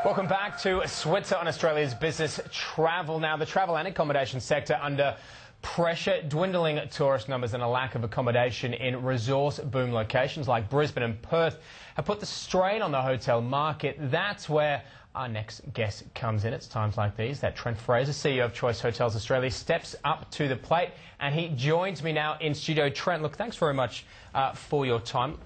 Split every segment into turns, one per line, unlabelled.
Welcome back to Switzer on Australia's business travel. Now, the travel and accommodation sector under pressure, dwindling tourist numbers and a lack of accommodation in resource boom locations like Brisbane and Perth have put the strain on the hotel market. That's where our next guest comes in. It's times like these that Trent Fraser, CEO of Choice Hotels Australia, steps up to the plate, and he joins me now in studio. Trent, look, thanks very much for your time.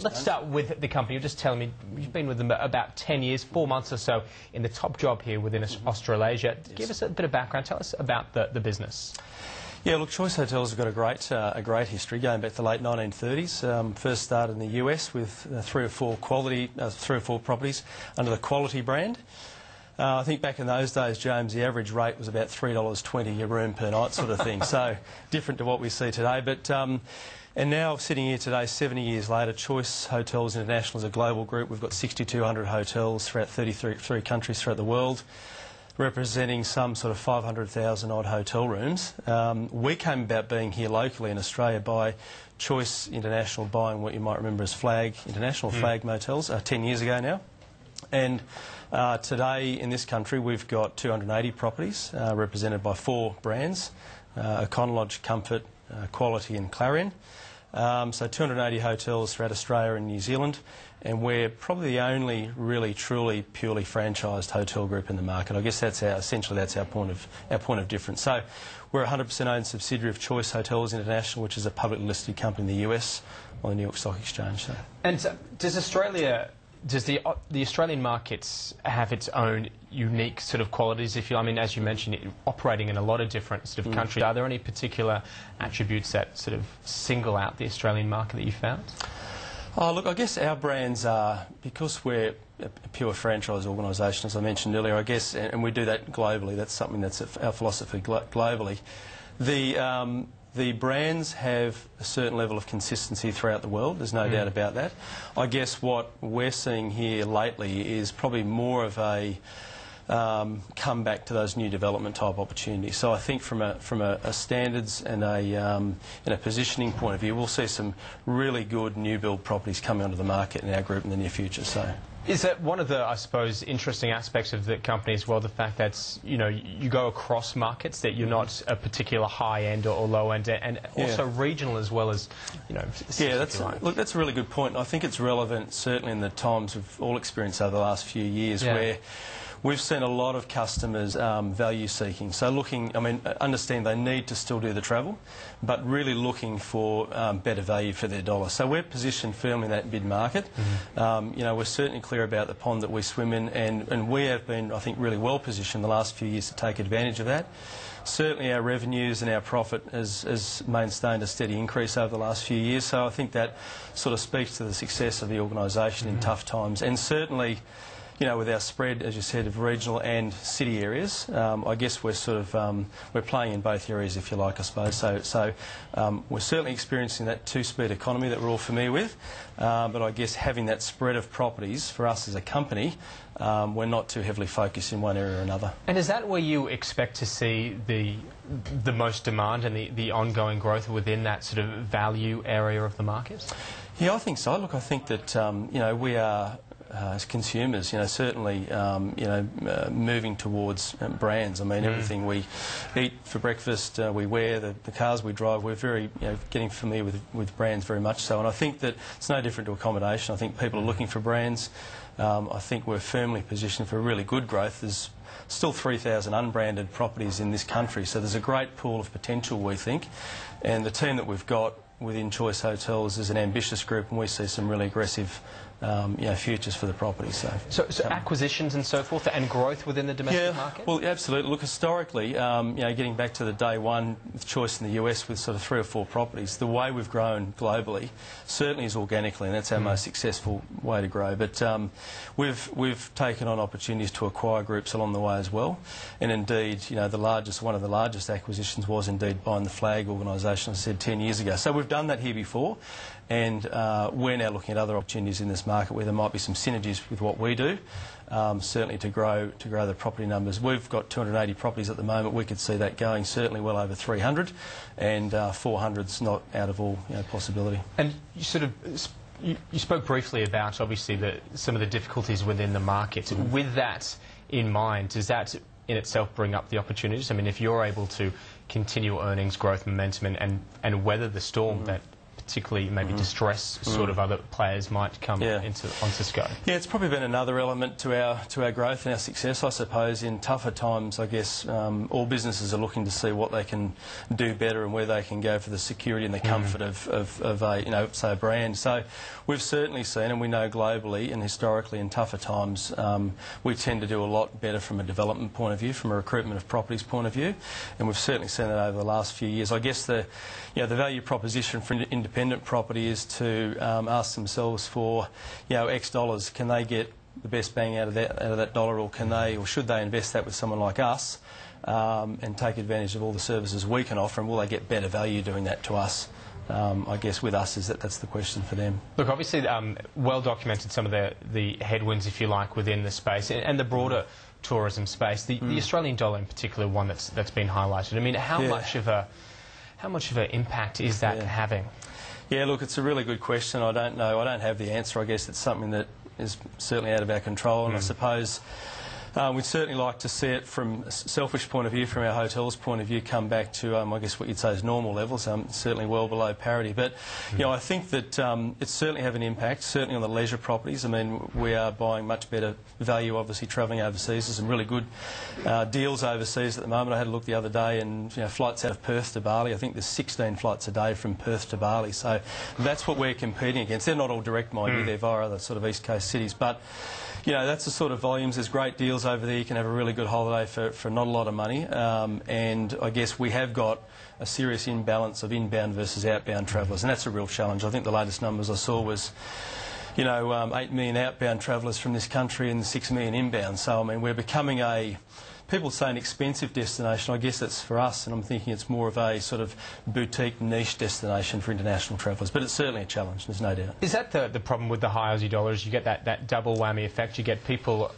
Let's start with the company. You're just telling me you've been with them about 10 years, 4 months or so in the top job here within Australasia. Give us a bit of background. Tell us about the business.
Yeah, look, Choice Hotels have got a great history going back to the late 1930s. First started in the US with three or four properties under the Quality brand. I think back in those days, James, the average rate was about $3.20 a room per night sort of thing. So different to what we see today. But and now sitting here today, 70 years later, Choice Hotels International is a global group. We've got 6,200 hotels throughout 33 countries throughout the world, representing some sort of 500,000 odd hotel rooms. We came about being here locally in Australia by Choice International buying what you might remember as International Flag Motels 10 years ago now. And today in this country we've got 280 properties represented by 4 brands, Econolodge, Comfort, Quality and Clarion. So 280 hotels throughout Australia and New Zealand, and we're probably the only really truly purely franchised hotel group in the market. I guess essentially that's our point of difference. So we're a 100% owned subsidiary of Choice Hotels International, which is a publicly listed company in the US on the New York Stock Exchange. So.
And does the Australian markets have its own unique sort of qualities? I mean, as you mentioned, operating in a lot of different sort of countries. Are there any particular attributes that sort of single out the Australian market that you found?
Oh, look, I guess our brands are, because we're a pure franchise organisation, as I mentioned earlier, I guess, and we do that globally. That's something that's our philosophy globally. The brands have a certain level of consistency throughout the world, there's no doubt about that. I guess what we're seeing here lately is probably more of a come back to those new development type opportunities. So I think from a standards and a positioning point of view, we'll see some really good new build properties coming onto the market in our group in the near future. So.
Is that one of the, I suppose, interesting aspects of the company as well, the fact that, you know, you go across markets, that you're not a particular high-end or low-end, and also regional as well as, you know...
Yeah, that's a really good point. I think it's relevant, certainly in the times we've all experienced over the last few years, where we've seen a lot of customers value seeking. So looking, I mean, understand they need to still do the travel, but really looking for better value for their dollar. So we're positioned firmly in that mid-market. You know, we're certainly clear about the pond that we swim in, and we have been, I think, really well positioned the last few years to take advantage of that. Certainly our revenues and our profit has maintained a steady increase over the last few years, so I think that sort of speaks to the success of the organisation in tough times. And certainly, you know, with our spread, as you said, of regional and city areas, I guess we're sort of we're playing in both areas, if you like, I suppose. So we're certainly experiencing that two-speed economy that we're all familiar with, but I guess having that spread of properties for us as a company, we're not too heavily focused in one area or another.
And is that where you expect to see the most demand and the ongoing growth within that sort of value area of the market?
Yeah, I think so. Look, I think that you know, we are, as consumers, you know, certainly, you know, moving towards brands. I mean, everything we eat for breakfast, we wear, the cars we drive, we're very, you know, getting familiar with brands very much so. And I think that it's no different to accommodation. I think people are looking for brands. I think we're firmly positioned for really good growth. There's still 3,000 unbranded properties in this country, so there's a great pool of potential, we think. And the team that we've got within Choice Hotels is an ambitious group, and we see some really aggressive you know, futures for the property. So
acquisitions and so forth, and growth within the domestic market?
Well, absolutely. Look, historically, you know, getting back to the day one with Choice in the US with sort of 3 or 4 properties, the way we've grown globally certainly is organically, and that's our most successful way to grow. But we've taken on opportunities to acquire groups along the way as well. And indeed, you know, one of the largest acquisitions was indeed buying the Flag organisation, as I said, 10 years ago. So we've done that here before, and we're now looking at other opportunities in this market where there might be some synergies with what we do, certainly to grow the property numbers. We've got 280 properties at the moment. We could see that going certainly well over 300, and 400's not out of all, you know, possibility.
And you sort of You spoke briefly about, obviously, some of the difficulties within the market. With that in mind, does that in itself bring up the opportunities? I mean, if you're able to continue earnings growth momentum and weather the storm that particularly maybe distress sort of other players might come onto SCO.
Yeah, it's probably been another element to our growth and our success, I suppose. In tougher times, I guess all businesses are looking to see what they can do better and where they can go for the security and the comfort of a, say, a brand. So we've certainly seen, and we know globally and historically in tougher times, we tend to do a lot better from a development point of view, from a recruitment of properties point of view, and we've certainly seen that over the last few years. I guess the value proposition for independent property is to ask themselves for, X dollars. Can they get the best bang out of that dollar, or should they invest that with someone like us and take advantage of all the services we can offer, and will they get better value doing that to us? I guess with us that's the question for them.
Look, obviously, well documented some of the headwinds, if you like, within the space and the broader tourism space. The Australian dollar, in particular, one that's been highlighted. I mean, how much of an impact is that having?
Yeah, look, it's a really good question. I don't know. I don't have the answer. I guess it's something that is certainly out of our control, and I suppose we'd certainly like to see it from a selfish point of view, from our hotels' point of view, come back to, I guess, what you'd say is normal levels, certainly well below parity. But, I think that it's certainly have an impact, certainly on the leisure properties. I mean, we are buying much better value, obviously, travelling overseas. There's some really good deals overseas at the moment. I had a look the other day, and, flights out of Perth to Bali, I think there's 16 flights a day from Perth to Bali. So that's what we're competing against. They're not all direct, mind you, they're via other sort of East Coast cities. But that's the sort of volumes. There's great deals over there. You can have a really good holiday for not a lot of money. And I guess we have got a serious imbalance of inbound versus outbound travellers, and that's a real challenge. I think the latest numbers I saw was, 8 million outbound travellers from this country and 6 million inbound. So, I mean, we're becoming people say an expensive destination. I guess it's for us, and I'm thinking it's more of a sort of boutique niche destination for international travellers. But it's certainly a challenge, there's no doubt.
Is that the problem with the high Aussie dollars? You get that double whammy effect. You get people,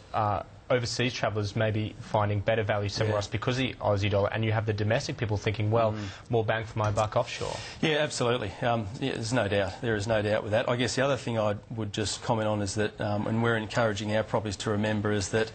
overseas travellers maybe finding better value somewhere else because of the Aussie dollar, and you have the domestic people thinking, well, more bang for my buck offshore. Yeah,
absolutely. There's no doubt. There is no doubt with that. I guess the other thing I would just comment on is that, and we're encouraging our properties to remember, is that,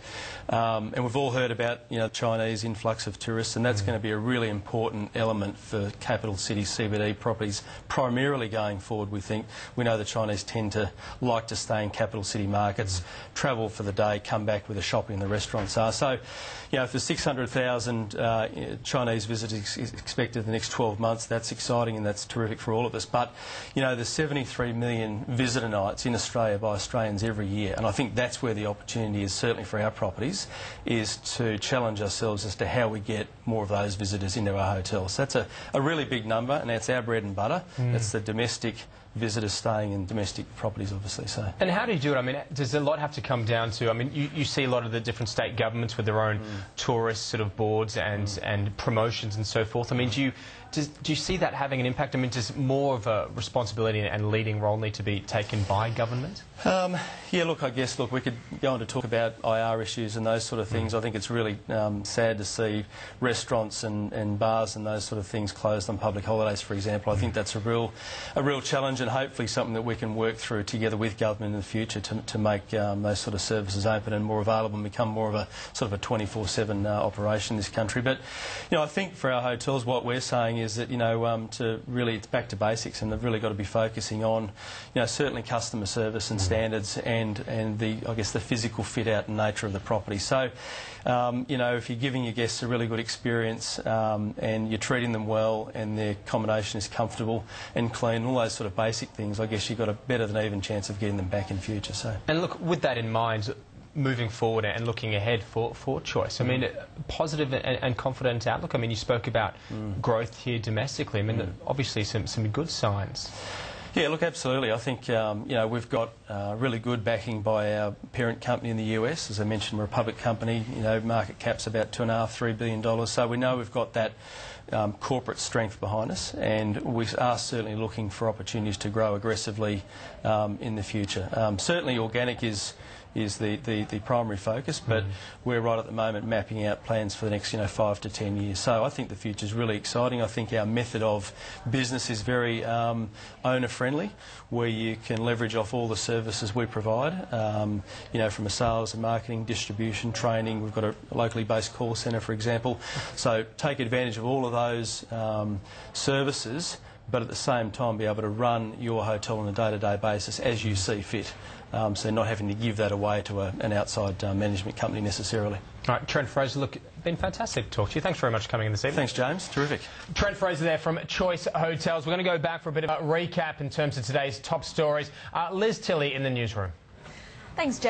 and we've all heard about, Chinese influx of tourists, and that's going to be a really important element for capital city CBD properties, primarily going forward. We know the Chinese tend to like to stay in capital city markets, travel for the day, come back with a shopping in the restaurants are. So, if there's 600,000 Chinese visitors expected in the next 12 months, that's exciting and that's terrific for all of us. But, there's 73 million visitor nights in Australia by Australians every year, and I think that's where the opportunity is, certainly for our properties, is to challenge ourselves as to how we get more of those visitors into our hotels. That's a really big number, and that's our bread and butter. That's the domestic visitors staying in domestic properties, obviously. So.
And how do you do it? I mean, does a lot have to come down to, I mean, you see a lot of the different state governments with their own tourist sort of boards and promotions and so forth. I mean, do you see that having an impact? I mean, does more of a responsibility and leading role need to be taken by government?
Yeah, look, I guess, we could go on to talk about IR issues and those sort of things. I think it's really sad to see restaurants and bars and those sort of things closed on public holidays, for example. I think that's a real challenge, and hopefully something that we can work through together with government in the future to make those sort of services open and more available and become more of a sort of a 24/7 operation in this country. But, I think for our hotels, what we're saying is that, it's back to basics, and they've really got to be focusing on, certainly customer service and standards and I guess the physical fit out and nature of the property. So, if you're giving your guests a really good experience and you're treating them well and their accommodation is comfortable and clean, all those sort of basic things, I guess you've got a better than even chance of getting them back in future. So.
And look, with that in mind, moving forward and looking ahead for Choice, I mean, positive and confident outlook. I mean, you spoke about growth here domestically. I mean, obviously some good signs.
Yeah, look, absolutely. I think, we've got really good backing by our parent company in the US. As I mentioned, we're a public company. Market cap's about $2.5–3 billion. So we know we've got that corporate strength behind us, and we are certainly looking for opportunities to grow aggressively in the future. Certainly organic is the primary focus, but we're right at the moment mapping out plans for the next 5 to 10 years. So I think the future is really exciting. I think our method of business is very owner friendly, where you can leverage off all the services we provide, from a sales and marketing, distribution, training. We've got a locally based call centre, for example. So take advantage of all of those services, but at the same time be able to run your hotel on a day-to-day basis as you see fit. So not having to give that away to an outside management company necessarily.
All right, Trent Fraser, look, been fantastic to talk to you. Thanks very much for coming in this evening.
Thanks, James. Terrific.
Trent Fraser there from Choice Hotels. We're going to go back for a bit of a recap in terms of today's top stories. Liz Tilley in the newsroom.
Thanks, James.